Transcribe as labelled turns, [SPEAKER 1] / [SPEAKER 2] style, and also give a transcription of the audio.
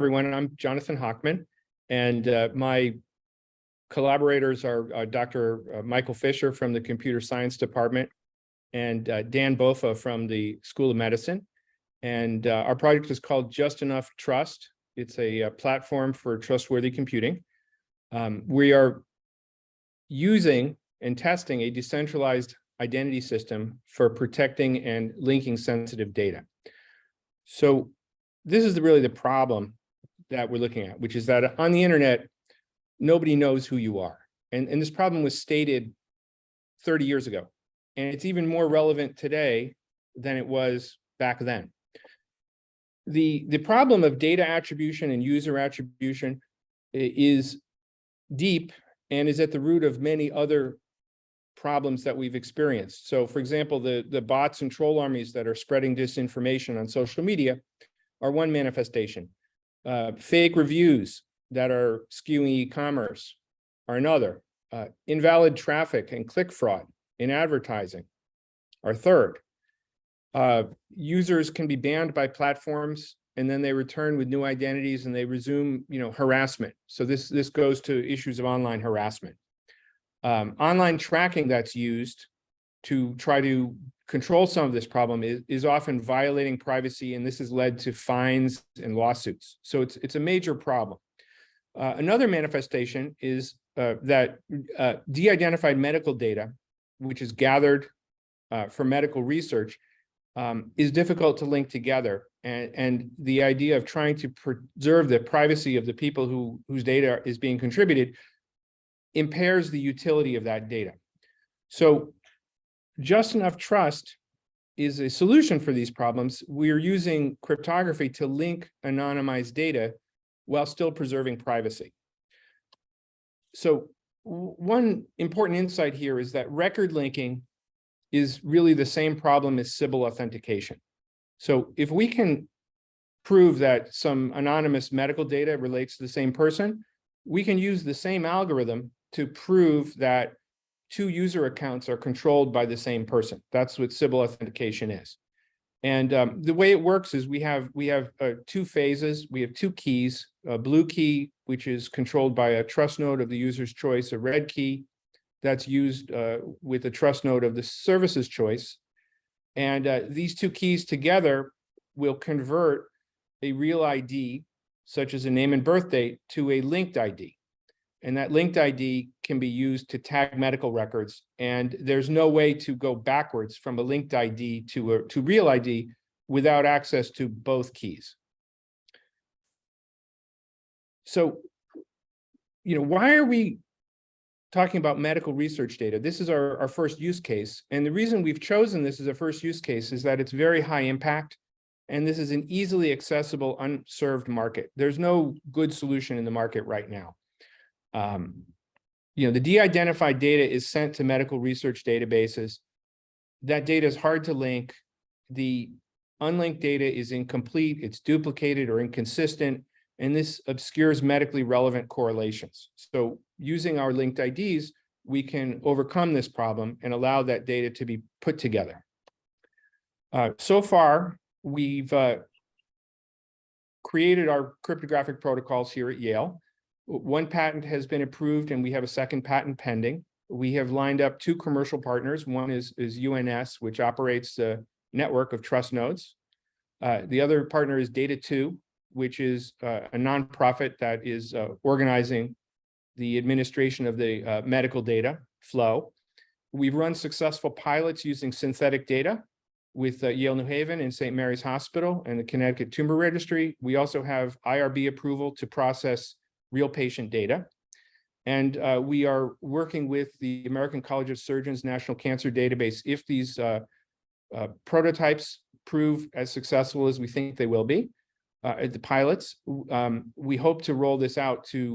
[SPEAKER 1] everyone. I'm Jonathan Hockman, and my collaborators are Dr. Michael Fisher from the Computer Science Department and Dan Bofa from the School of Medicine. And our project is called Just Enough Trust. It's a platform for trustworthy computing. We are using and testing a decentralized identity system for protecting and linking sensitive data. So this is really the problem that we're looking at, which is that on the internet, nobody knows who you are. And this problem was stated 30 years ago. And it's even more relevant today than it was back then. The problem of data attribution and user attribution is deep and is at the root of many other problems that we've experienced. So for example, the bots and troll armies that are spreading disinformation on social media are one manifestation. Fake reviews that are skewing e-commerce are another. Invalid traffic and click fraud in advertising are third. Users can be banned by platforms and then they return with new identities and they resume, harassment. So this goes to issues of online harassment. Online tracking that's used to try to control some of this problem is often violating privacy, and this has led to fines and lawsuits. So it's a major problem. Another manifestation is that de-identified medical data, which is gathered for medical research, is difficult to link together. And the idea of trying to preserve the privacy of the people whose data is being contributed impairs the utility of that data. So Just Enough Trust is a solution for these problems. We are using cryptography to link anonymized data while still preserving privacy. So one important insight here is that record linking is really the same problem as Sybil authentication. So if we can prove that some anonymous medical data relates to the same person, we can use the same algorithm to prove that two user accounts are controlled by the same person. That's what Sybil authentication is. And the way it works is we have two phases. We have two keys: a blue key, which is controlled by a trust node of the user's choice, a red key that's used with a trust node of the service's choice. And these two keys together will convert a real ID, such as a name and birth date, to a linked ID. And that linked ID can be used to tag medical records. And there's no way to go backwards from a linked ID to real ID without access to both keys. So, why are we talking about medical research data? This is our first use case. And the reason we've chosen this as a first use case is that it's very high impact. And this is an easily accessible, unserved market. There's no good solution in the market right now. The de-identified data is sent to medical research databases. That data is hard to link. The unlinked data is incomplete, it's duplicated or inconsistent, and this obscures medically relevant correlations. So using our linked IDs, we can overcome this problem and allow that data to be put together. So far, we've created our cryptographic protocols here at Yale. One patent has been approved and we have a second patent pending. We have lined up two commercial partners. One is UNS, which operates a network of trust nodes. The other partner is Data2, which is a nonprofit that is organizing the administration of the medical data flow. We've run successful pilots using synthetic data with Yale New Haven and St. Mary's Hospital and the Connecticut Tumor Registry. We also have IRB approval to process real patient data. And we are working with the American College of Surgeons National Cancer Database. If these prototypes prove as successful as we think they will be at the pilots, we hope to roll this out to